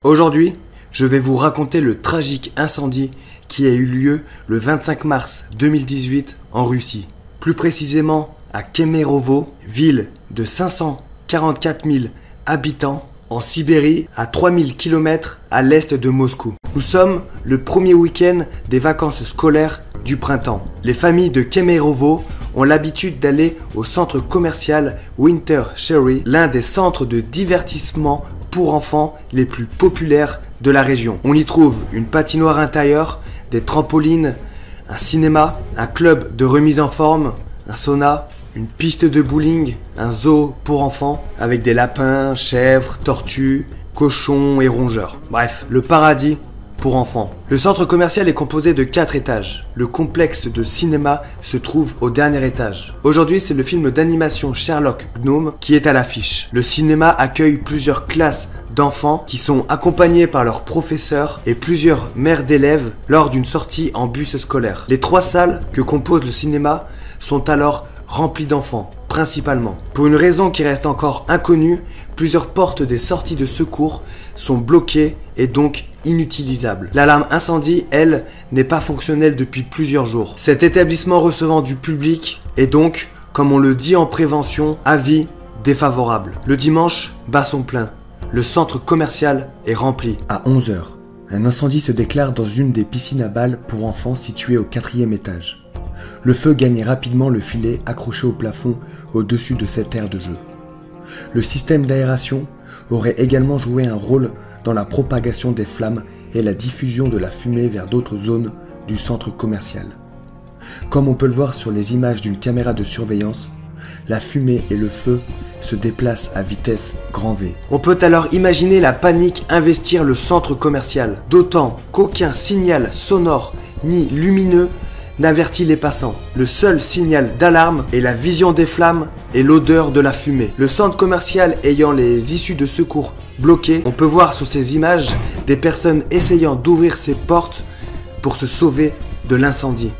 Aujourd'hui, je vais vous raconter le tragique incendie qui a eu lieu le 25 mars 2018 en Russie. Plus précisément à Kemerovo, ville de 544 000 habitants en Sibérie, à 3000 km à l'est de Moscou. Nous sommes le premier week-end des vacances scolaires du printemps. Les familles de Kemerovo ont l'habitude d'aller au centre commercial Winter Cherry, l'un des centres de divertissement pour enfants les plus populaires de la région. On y trouve une patinoire intérieure, des trampolines, un cinéma, un club de remise en forme, un sauna, une piste de bowling, un zoo pour enfants avec des lapins, chèvres, tortues, cochons et rongeurs. Bref, le paradis pour enfants. Le centre commercial est composé de 4 étages. Le complexe de cinéma se trouve au dernier étage. Aujourd'hui, c'est le film d'animation Sherlock Gnome qui est à l'affiche. Le cinéma accueille plusieurs classes d'enfants qui sont accompagnés par leurs professeurs et plusieurs mères d'élèves lors d'une sortie en bus scolaire. Les 3 salles que compose le cinéma sont alors remplies d'enfants, principalement. Pour une raison qui reste encore inconnue, plusieurs portes des sorties de secours sont bloquées et donc inutilisables. L'alarme incendie, elle, n'est pas fonctionnelle depuis plusieurs jours. Cet établissement recevant du public est donc, comme on le dit en prévention, avis défavorable. Le dimanche bat son plein. Le centre commercial est rempli. À 11 h, un incendie se déclare dans une des piscines à balles pour enfants situées au 4e étage. Le feu gagne rapidement le filet accroché au plafond au-dessus de cette aire de jeu. Le système d'aération aurait également joué un rôle dans la propagation des flammes et la diffusion de la fumée vers d'autres zones du centre commercial. Comme on peut le voir sur les images d'une caméra de surveillance, la fumée et le feu se déplacent à vitesse grand V. On peut alors imaginer la panique investir le centre commercial, d'autant qu'aucun signal sonore ni lumineux n'avertit les passants. Le seul signal d'alarme est la vision des flammes et l'odeur de la fumée. Le centre commercial ayant les issues de secours bloquées, on peut voir sur ces images des personnes essayant d'ouvrir ses portes pour se sauver de l'incendie.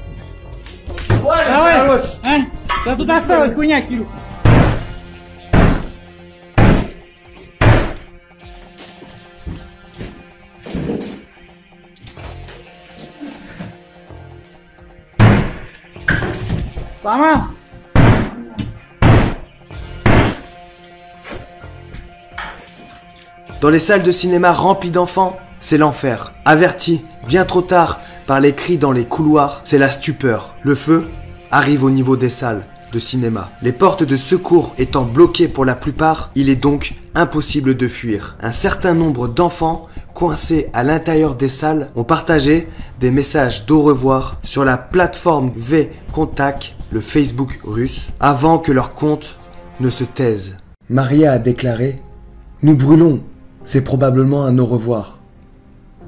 Dans les salles de cinéma remplies d'enfants, c'est l'enfer. Avertis bien trop tard par les cris dans les couloirs, c'est la stupeur. Le feu arrive au niveau des salles de cinéma. Les portes de secours étant bloquées pour la plupart, il est donc impossible de fuir. Un certain nombre d'enfants coincés à l'intérieur des salles ont partagé des messages d'au revoir sur la plateforme V-Contact, le Facebook russe, avant que leur compte ne se taise. Maria a déclaré « Nous brûlons, c'est probablement un au revoir ».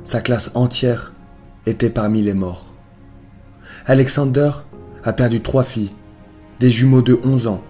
Sa classe entière était parmi les morts. Alexander a perdu 3 filles, des jumeaux de 11 ans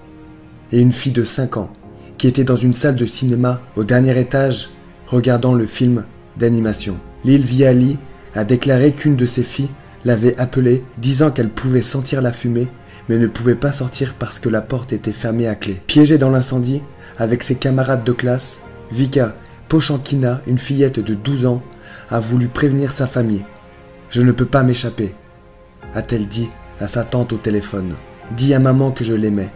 et une fille de 5 ans qui étaient dans une salle de cinéma au dernier étage regardant le film d'animation. Lil Viali a déclaré qu'une de ses filles l'avait appelée disant qu'elle pouvait sentir la fumée mais ne pouvait pas sortir parce que la porte était fermée à clé. Piégée dans l'incendie, avec ses camarades de classe, Vika Pochankina, une fillette de 12 ans, a voulu prévenir sa famille. « Je ne peux pas m'échapper », a-t-elle dit à sa tante au téléphone. « Dis à maman que je l'aimais.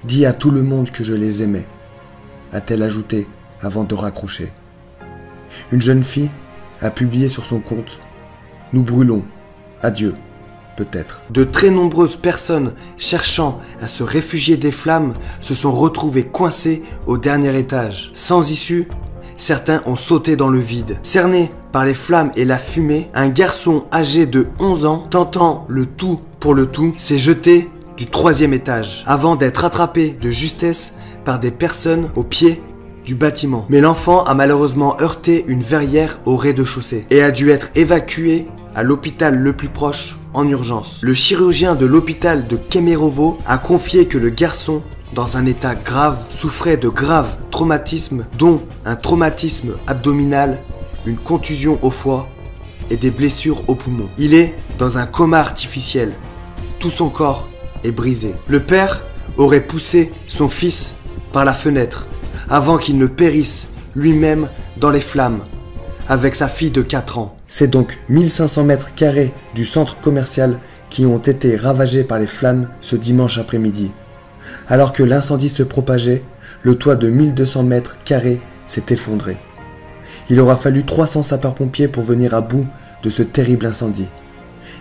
Dis à tout le monde que je les aimais », a-t-elle ajouté avant de raccrocher. Une jeune fille a publié sur son compte « Nous brûlons. Adieu. » Peut-être. De très nombreuses personnes cherchant à se réfugier des flammes se sont retrouvées coincées au dernier étage. Sans issue, certains ont sauté dans le vide. Cerné par les flammes et la fumée, un garçon âgé de 11 ans, tentant le tout pour le tout, s'est jeté du 3e étage, avant d'être attrapé de justesse par des personnes au pied du bâtiment. Mais l'enfant a malheureusement heurté une verrière au rez-de-chaussée et a dû être évacué à l'hôpital le plus proche en urgence. Le chirurgien de l'hôpital de Kemerovo a confié que le garçon, dans un état grave, souffrait de graves traumatismes, dont un traumatisme abdominal, une contusion au foie et des blessures aux poumons. Il est dans un coma artificiel. Tout son corps est brisé. Le père aurait poussé son fils par la fenêtre avant qu'il ne périsse lui-même dans les flammes. avec sa fille de 4 ans. C'est donc 1500 mètres carrés du centre commercial qui ont été ravagés par les flammes ce dimanche après-midi. Alors que l'incendie se propageait, le toit de 1200 mètres carrés s'est effondré. Il aura fallu 300 sapeurs-pompiers pour venir à bout de ce terrible incendie.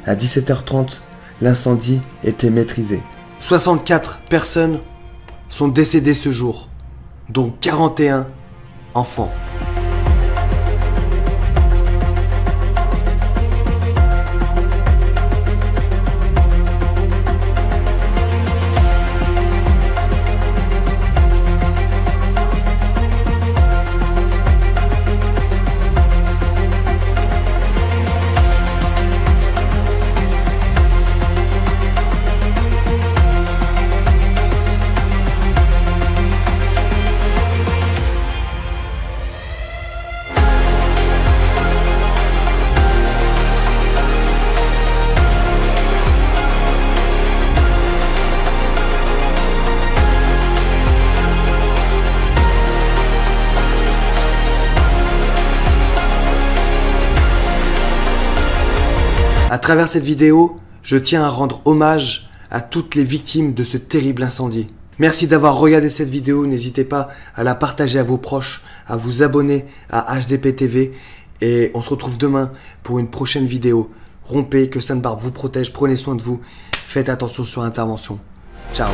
À 17h30, l'incendie était maîtrisé. 64 personnes sont décédées ce jour, dont 41 enfants. À travers cette vidéo, je tiens à rendre hommage à toutes les victimes de ce terrible incendie. Merci d'avoir regardé cette vidéo, n'hésitez pas à la partager à vos proches, à vous abonner à HDP TV et on se retrouve demain pour une prochaine vidéo. Rompez, que Sainte Barbe vous protège, prenez soin de vous, faites attention sur l'intervention. Ciao.